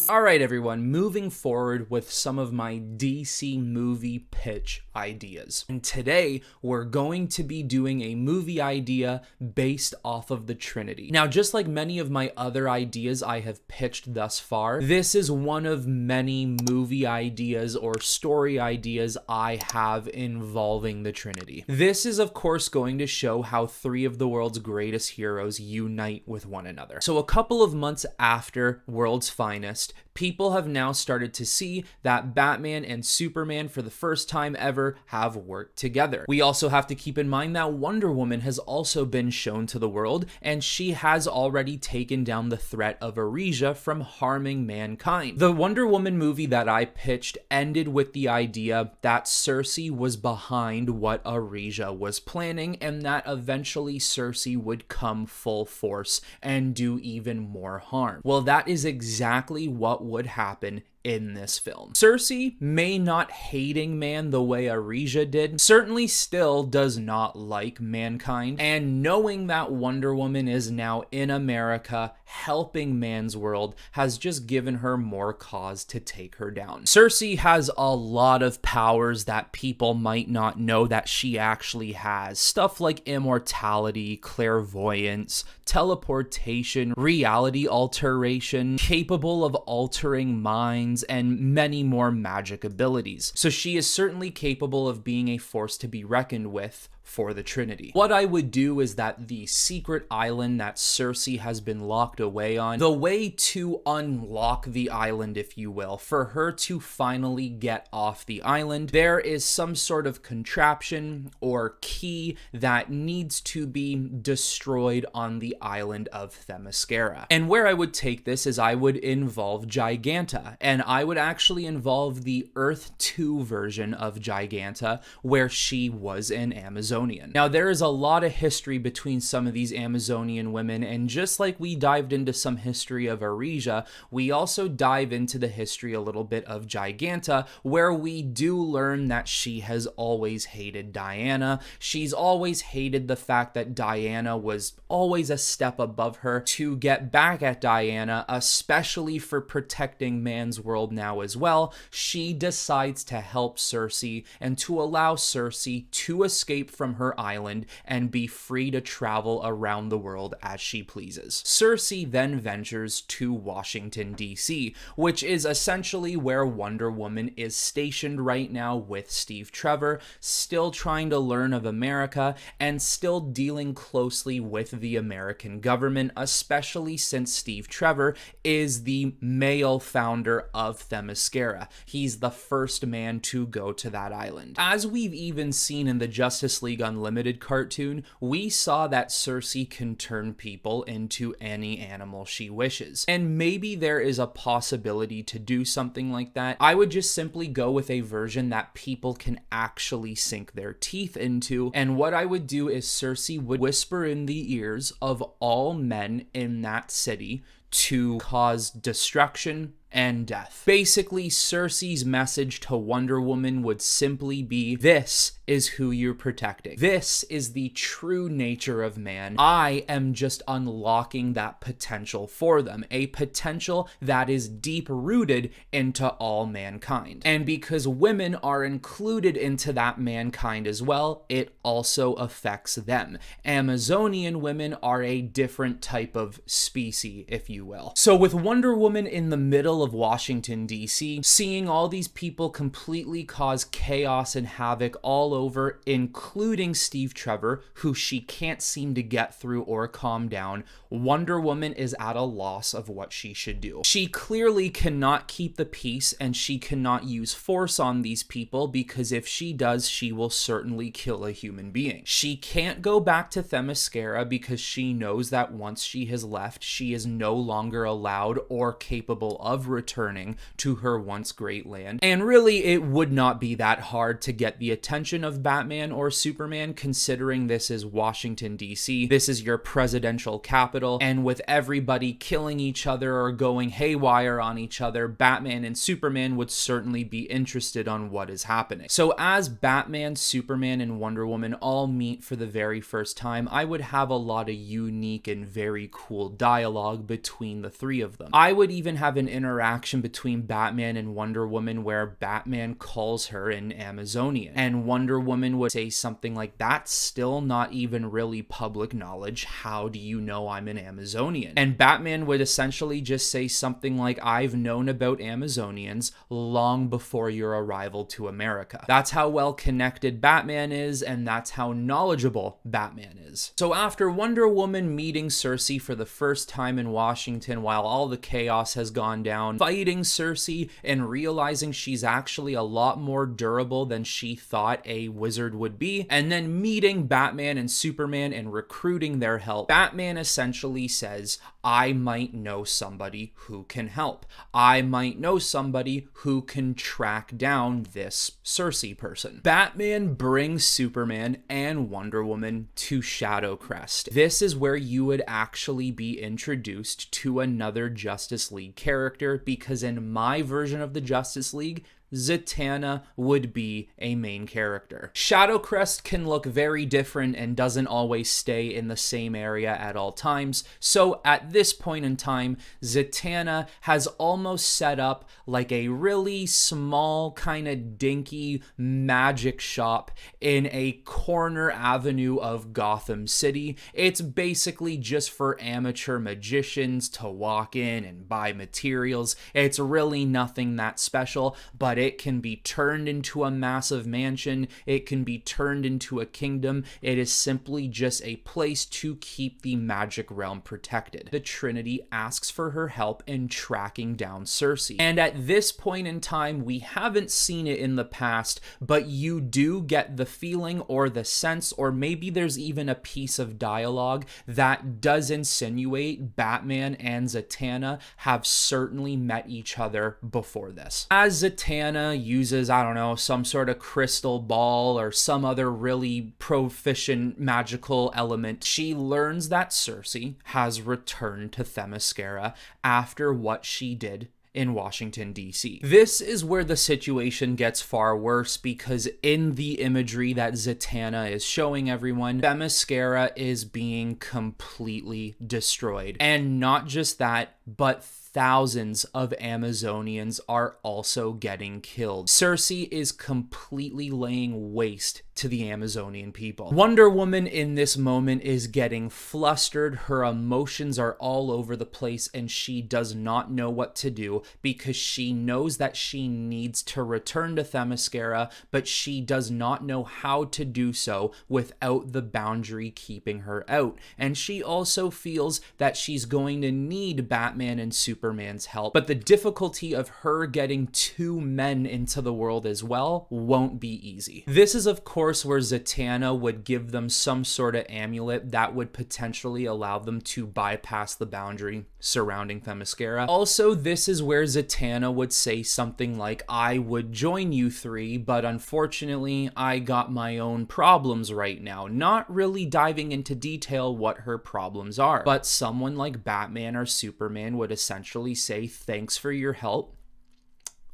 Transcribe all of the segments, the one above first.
Alright everyone, moving forward with some of my DC movie pitch ideas. And today, we're going to be doing a movie idea based off of the Trinity. Now, just like many of my other ideas I have pitched thus far, this is one of many movie ideas or story ideas I have involving the Trinity. This is, of course, going to show how three of the world's greatest heroes unite with one another. So a couple of months after World's Finest, people have now started to see that Batman and Superman, for the first time ever, have worked together. We also have to keep in mind that Wonder Woman has also been shown to the world, and she has already taken down the threat of Arisia from harming mankind. The Wonder Woman movie that I pitched ended with the idea that Cersei was behind what Arisia was planning, and that eventually Cersei would come full force and do even more harm. Well, that is exactly what would happen in this film. Cersei, may not hating man the way Arisia did, certainly still does not like mankind, and knowing that Wonder Woman is now in America helping man's world has just given her more cause to take her down. Cersei has a lot of powers that people might not know that she actually has. Stuff like immortality, clairvoyance, teleportation, reality alteration, capable of altering minds, and many more magic abilities. So she is certainly capable of being a force to be reckoned with for the Trinity. What I would do is that the secret island that Cersei has been locked away on, the way to unlock the island, if you will, for her to finally get off the island, there is some sort of contraption or key that needs to be destroyed on the island of Themyscira. And where I would take this is I would involve Giganta, and I would actually involve the Earth 2 version of Giganta, where she was an Amazonian. Now, there is a lot of history between some of these Amazonian women, and just like we dived into some history of Arisia, we also dive into the history a little bit of Giganta, where we do learn that she has always hated Diana. She's always hated the fact that Diana was always a step above her. To get back at Diana, especially for protecting man's world now as well, she decides to help Cersei and to allow Cersei to escape from her island and be free to travel around the world as she pleases. Cersei then ventures to Washington D.C, which is essentially where Wonder Woman is stationed right now with Steve Trevor, still trying to learn of America and still dealing closely with the American government, especially since Steve Trevor is the male founder of Themyscira. He's the first man to go to that island. As we've even seen in the Justice League Unlimited cartoon, we saw that Cersei can turn people into any animal she wishes. And maybe there is a possibility to do something like that. I would just simply go with a version that people can actually sink their teeth into. And what I would do is Cersei would whisper in the ears of all men in that city to cause destruction and death. Basically, Cersei's message to Wonder Woman would simply be, this is who you're protecting. This is the true nature of man. I am just unlocking that potential for them, a potential that is deep-rooted into all mankind. And because women are included into that mankind as well, it also affects them. Amazonian women are a different type of species, if you will. So with Wonder Woman in the middle of Washington, D.C., seeing all these people completely cause chaos and havoc all over, including Steve Trevor, who she can't seem to get through or calm down, Wonder Woman is at a loss of what she should do. She clearly cannot keep the peace, and she cannot use force on these people, because if she does, she will certainly kill a human being. She can't go back to Themyscira because she knows that once she has left, she is no longer allowed or capable of returning to her once great land. And really, it would not be that hard to get the attention of Batman or Superman, considering this is Washington, D.C. This is your presidential capital, and with everybody killing each other or going haywire on each other, Batman and Superman would certainly be interested on what is happening. So as Batman, Superman, and Wonder Woman all meet for the very first time, I would have a lot of unique and very cool dialogue between between the three of them. I would even have an interaction between Batman and Wonder Woman where Batman calls her an Amazonian, and Wonder Woman would say something like, "That's still not even really public knowledge. How do you know I'm an Amazonian?" And Batman would essentially just say something like, "I've known about Amazonians long before your arrival to America." That's how well connected Batman is, and that's how knowledgeable Batman is. So after Wonder Woman meeting Cersei for the first time in Washington while all the chaos has gone down, fighting Cersei and realizing she's actually a lot more durable than she thought a wizard would be, and then meeting Batman and Superman and recruiting their help, Batman essentially says, "I might know somebody who can help. I might know somebody who can track down this Cersei person." Batman brings Superman and Wonder Woman to Shadowcrest. This is where you would actually be introduced to another Justice League character, because in my version of the Justice League, Zatanna would be a main character. Shadowcrest can look very different and doesn't always stay in the same area at all times, so at this point in time, Zatanna has almost set up like a really small, kind of dinky magic shop in a corner avenue of Gotham City. It's basically just for amateur magicians to walk in and buy materials. It's really nothing that special, but it can be turned into a massive mansion. It can be turned into a kingdom. It is simply just a place to keep the magic realm protected. The Trinity asks for her help in tracking down Cersei. And at this point in time, we haven't seen it in the past, but you do get the feeling or the sense, or maybe there's even a piece of dialogue that does insinuate Batman and Zatanna have certainly met each other before this. As Zatanna uses, I don't know, some sort of crystal ball or some other really proficient magical element, she learns that Cersei has returned to Themyscira after what she did in Washington, D.C. This is where the situation gets far worse, because in the imagery that Zatanna is showing everyone, Themyscira is being completely destroyed. And not just that, but thousands of Amazonians are also getting killed. Cersei is completely laying waste to the Amazonian people. Wonder Woman in this moment is getting flustered. Her emotions are all over the place, and she does not know what to do, because she knows that she needs to return to Themyscira, but she does not know how to do so without the boundary keeping her out. And she also feels that she's going to need Batman and Superman's help, but the difficulty of her getting two men into the world as well won't be easy. This is, of course, where Zatanna would give them some sort of amulet that would potentially allow them to bypass the boundary surrounding Themyscira. Also, this is where Zatanna would say something like, "I would join you three, but unfortunately, I got my own problems right now," not really diving into detail what her problems are. But someone like Batman or Superman would essentially say, "Thanks for your help.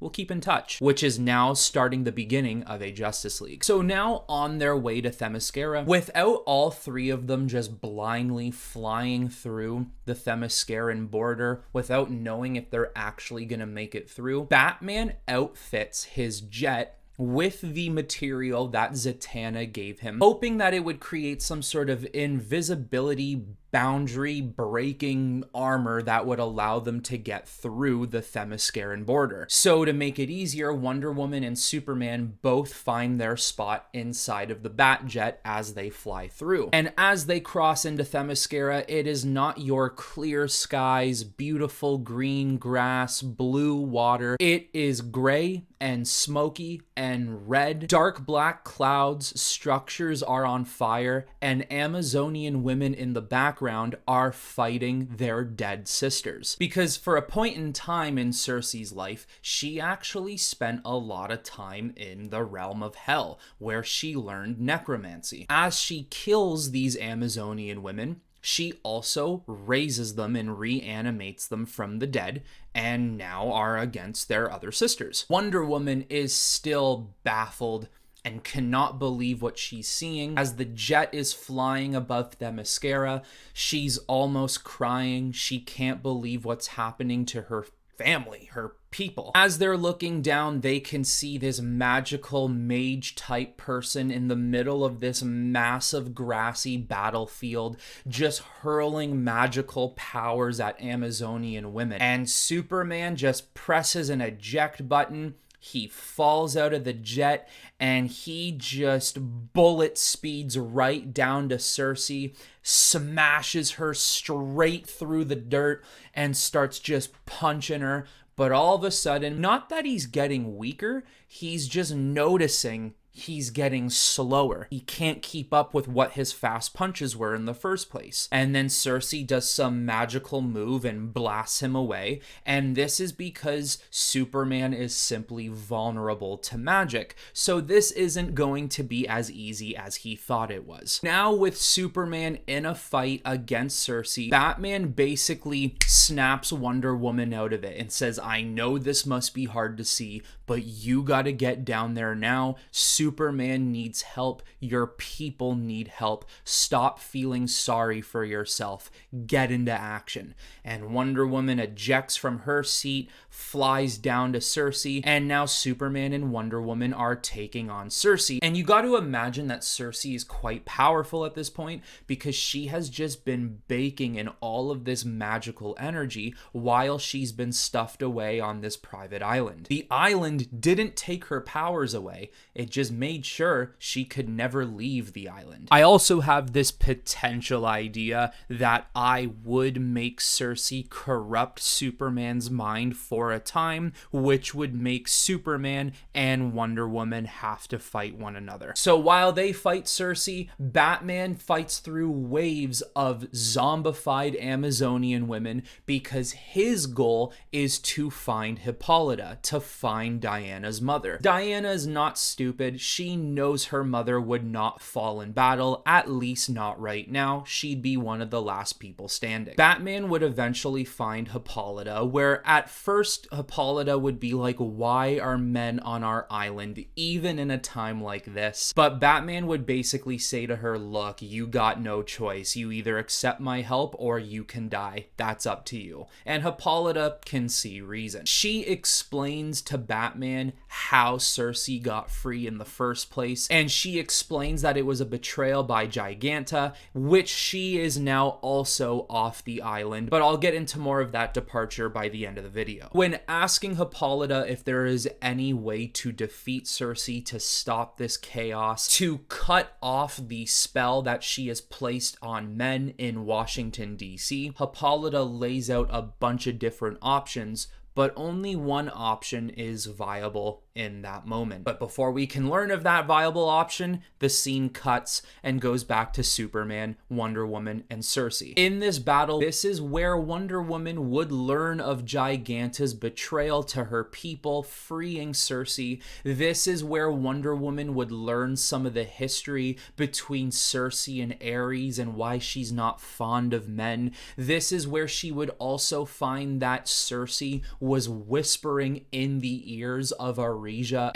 We'll keep in touch," which is now starting the beginning of a Justice League. So now on their way to Themyscira, without all three of them just blindly flying through the Themysciran border without knowing if they're actually going to make it through, Batman outfits his jet with the material that Zatanna gave him, hoping that it would create some sort of invisibility boundary breaking armor that would allow them to get through the Themysciran border. So to make it easier, Wonder Woman and Superman both find their spot inside of the Batjet as they fly through. And as they cross into Themyscira, it is not your clear skies, beautiful green grass, blue water. It is gray and smoky and red. Dark black clouds, structures are on fire, and Amazonian women in the background are fighting their dead sisters. Because for a point in time in Cersei's life, she actually spent a lot of time in the realm of hell, where she learned necromancy. As she kills these Amazonian women, she also raises them and reanimates them from the dead, and now are against their other sisters. Wonder Woman is still baffled and cannot believe what she's seeing. As the jet is flying above Themyscira, she's almost crying. She can't believe what's happening to her family, her people. As they're looking down, they can see this magical mage type person in the middle of this massive grassy battlefield, just hurling magical powers at Amazonian women. And Superman just presses an eject button. He falls out of the jet and he just bullet speeds right down to Cersei, smashes her straight through the dirt and starts just punching her. But all of a sudden, not that he's getting weaker, he's just noticing he's getting slower. He can't keep up with what his fast punches were in the first place. And then Cersei does some magical move and blasts him away. And this is because Superman is simply vulnerable to magic. So this isn't going to be as easy as he thought it was. Now with Superman in a fight against Cersei, Batman basically snaps Wonder Woman out of it and says, I know this must be hard to see, but you gotta get down there now. Superman needs help. Your people need help. Stop feeling sorry for yourself. Get into action. And Wonder Woman ejects from her seat, flies down to Cersei, and now Superman and Wonder Woman are taking on Cersei. And you got to imagine that Cersei is quite powerful at this point because she has just been baking in all of this magical energy while she's been stuffed away on this private island. The island didn't take her powers away. It just made sure she could never leave the island. I also have this potential idea that I would make Cersei corrupt Superman's mind for a time, which would make Superman and Wonder Woman have to fight one another. So while they fight Cersei, Batman fights through waves of zombified Amazonian women because his goal is to find Hippolyta, to find Diana's mother. Diana is not stupid. She knows her mother would not fall in battle, at least not right now. She'd be one of the last people standing. Batman would eventually find Hippolyta, where at first Hippolyta would be like, why are men on our island, even in a time like this? But Batman would basically say to her, look, you got no choice. You either accept my help or you can die. That's up to you. And Hippolyta can see reason. She explains to Batman how Cersei got free in the first place, and she explains that it was a betrayal by Giganta, which she is now also off the island, but I'll get into more of that departure by the end of the video. When asking Hippolyta if there is any way to defeat Cersei, to stop this chaos, to cut off the spell that she has placed on men in Washington D.C., Hippolyta lays out a bunch of different options, but only one option is viable in that moment. But before we can learn of that viable option, the scene cuts and goes back to Superman, Wonder Woman, and Cersei. In this battle, this is where Wonder Woman would learn of Giganta's betrayal to her people, freeing Cersei. This is where Wonder Woman would learn some of the history between Cersei and Ares and why she's not fond of men. This is where she would also find that Cersei was whispering in the ears of Aresia.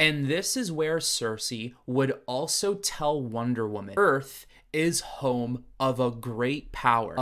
And this is where Cersei would also tell Wonder Woman, Earth is home of a great power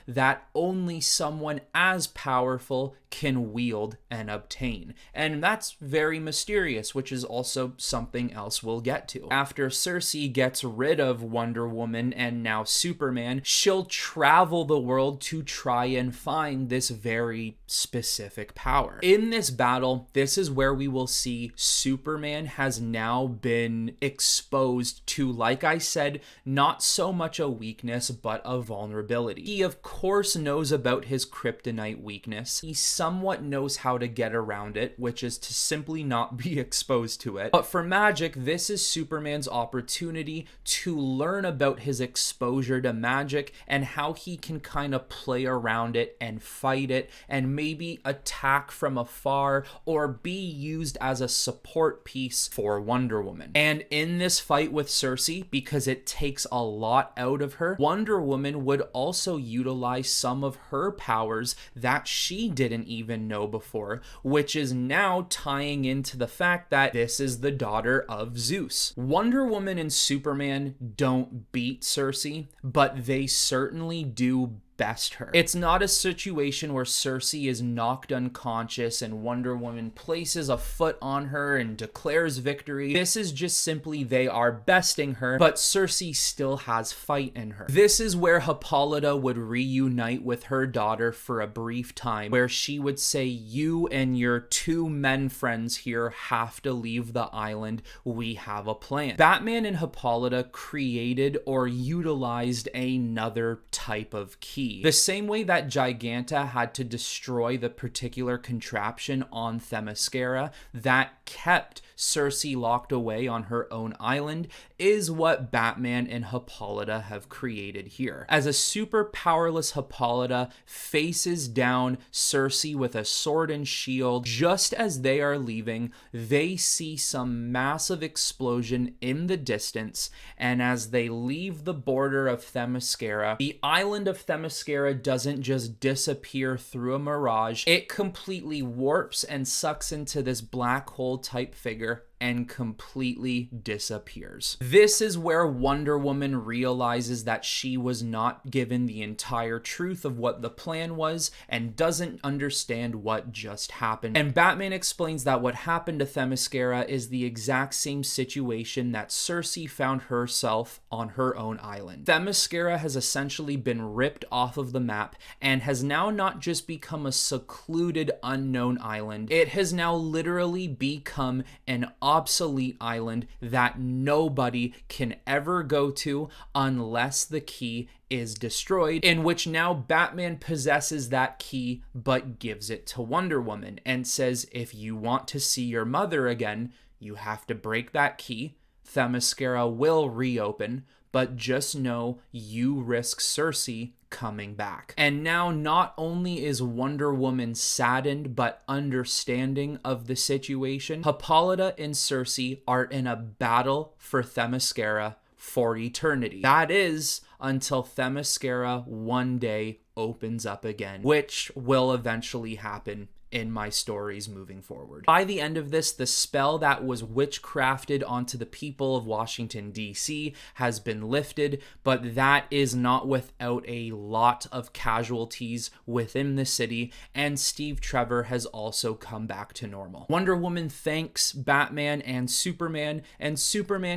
that only someone as powerful can wield and obtain. And that's very mysterious, which is also something else we'll get to. After Cersei gets rid of Wonder Woman and now Superman, she'll travel the world to try and find this very specific power. In this battle, this is where we will see Superman has now been exposed to, like I said, not so much a weakness, but a vulnerability. He, of course, knows about his kryptonite weakness. He somewhat knows how to get around it, which is to simply not be exposed to it. But for magic, this is Superman's opportunity to learn about his exposure to magic and how he can kind of play around it and fight it and maybe attack from afar or be used as a support piece for Wonder Woman. And in this fight with Cersei, because it takes a lot out of her, Wonder Woman would also utilize some of her powers that she didn't even know before, which is now tying into the fact that this is the daughter of Zeus. Wonder Woman and Superman don't beat Cersei, but they certainly do best her. It's not a situation where Cersei is knocked unconscious and Wonder Woman places a foot on her and declares victory. This is just simply they are besting her, but Cersei still has fight in her. This is where Hippolyta would reunite with her daughter for a brief time, where she would say, you and your two men friends here have to leave the island. We have a plan. Batman and Hippolyta created or utilized another type of key. The same way that Giganta had to destroy the particular contraption on Themyscira that kept Cersei locked away on her own island is what Batman and Hippolyta have created here. As a super powerless Hippolyta faces down Cersei with a sword and shield, just as they are leaving, they see some massive explosion in the distance, and as they leave the border of Themyscira, the island of Themyscira doesn't just disappear through a mirage, it completely warps and sucks into this black hole type figure and completely disappears. This is where Wonder Woman realizes that she was not given the entire truth of what the plan was and doesn't understand what just happened. And Batman explains that what happened to Themyscira is the exact same situation that Cersei found herself on her own island. Themyscira has essentially been ripped off of the map and has now not just become a secluded unknown island, it has now literally become an obsolete island that nobody can ever go to unless the key is destroyed, in which now Batman possesses that key but gives it to Wonder Woman and says, if you want to see your mother again, you have to break that key. Themyscira will reopen, but just know you risk Cersei coming back. And now not only is Wonder Woman saddened but understanding of the situation, Hippolyta and Cersei are in a battle for Themyscira for eternity. That is until Themyscira one day opens up again, which will eventually happen in my stories moving forward. By the end of this, the spell that was witchcrafted onto the people of Washington, D.C. has been lifted, but that is not without a lot of casualties within the city, and Steve Trevor has also come back to normal. Wonder Woman thanks Batman and Superman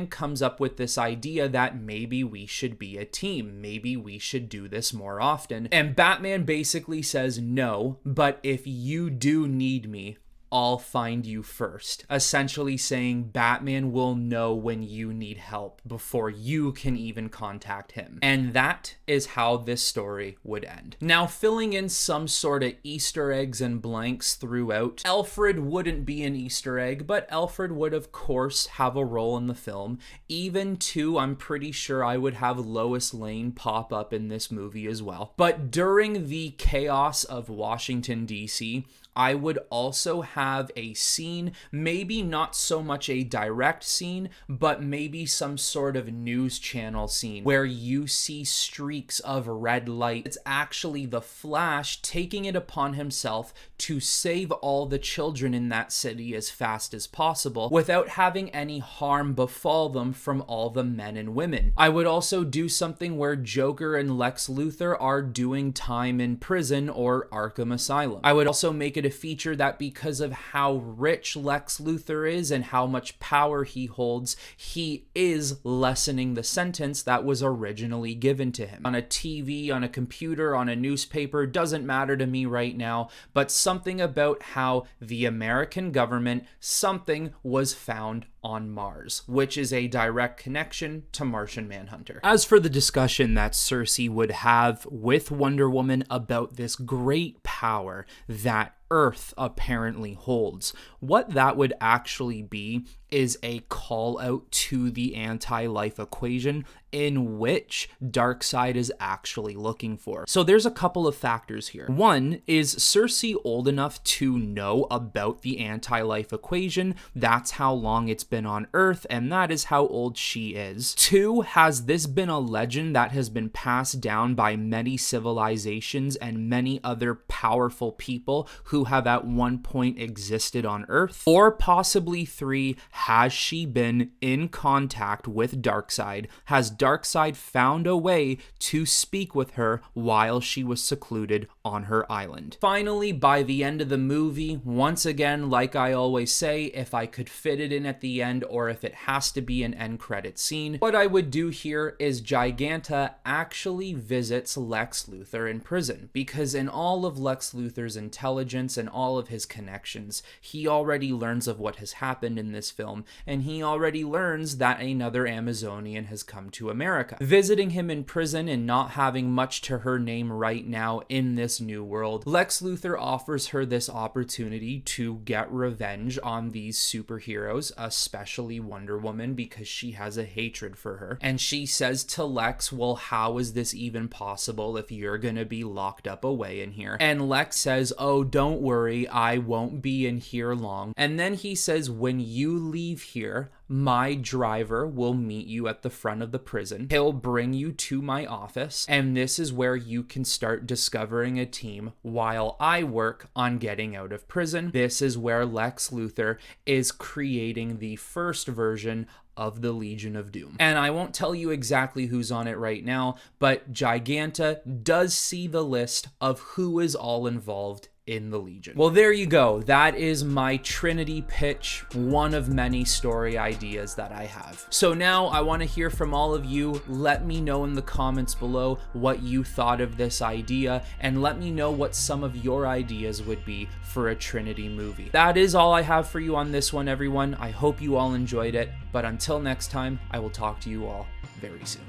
comes up with this idea that maybe we should be a team, maybe we should do this more often, and Batman basically says no, but if you do need me, I'll find you first. Essentially saying Batman will know when you need help before you can even contact him. And that is how this story would end. Now, filling in some sort of Easter eggs and blanks throughout, Alfred wouldn't be an Easter egg, but Alfred would of course have a role in the film. Even too, I'm pretty sure I would have Lois Lane pop up in this movie as well. But during the chaos of Washington, D.C., I would also have a scene, maybe not so much a direct scene, but maybe some sort of news channel scene where you see streaks of red light. It's actually the Flash taking it upon himself to save all the children in that city as fast as possible without having any harm befall them from all the men and women. I would also do something where Joker and Lex Luthor are doing time in prison or Arkham Asylum. I would also make it a feature that because of how rich Lex Luthor is and how much power he holds, he is lessening the sentence that was originally given to him. On a TV, on a computer, on a newspaper, doesn't matter to me right now, but something about how the American government, something was found on Mars, which is a direct connection to Martian Manhunter. As for the discussion that Cersei would have with Wonder Woman about this great power that Earth apparently holds, what that would actually be is a call out to the anti-life equation in which Darkseid is actually looking for. So there's a couple of factors here. One, is Cersei old enough to know about the anti-life equation? That's how long it's been on Earth, and that is how old she is. Two, has this been a legend that has been passed down by many civilizations and many other powerful people who have at one point existed on Earth? Or possibly three, has she been in contact with Darkseid? Has Darkseid found a way to speak with her while she was secluded on her island? Finally, by the end of the movie, once again, like I always say, if I could fit it in at the end or if it has to be an end credit scene, what I would do here is Giganta actually visits Lex Luthor in prison, because in all of Lex Luthor's intelligence and all of his connections, he already learns of what has happened in this film, and he already learns that another Amazonian has come to America. Visiting him in prison and not having much to her name right now in this new world, Lex Luthor offers her this opportunity to get revenge on these superheroes, especially Wonder Woman, because she has a hatred for her. And she says to Lex, well, how is this even possible if you're gonna be locked up away in here? And Lex says, oh, don't worry, I won't be in here long. And then he says, when you leave here, my driver will meet you at the front of the prison. He'll bring you to my office, and this is where you can start discovering a team while I work on getting out of prison. This is where Lex Luthor is creating the first version of the Legion of Doom. And I won't tell you exactly who's on it right now, but Giganta does see the list of who is all involved in the Legion. Well, there you go. That is my Trinity pitch, one of many story ideas that I have. So now I want to hear from all of you. Let me know in the comments below what you thought of this idea, and let me know what some of your ideas would be for a Trinity movie. That is all I have for you on this one, everyone. I hope you all enjoyed it, but until next time, I will talk to you all very soon.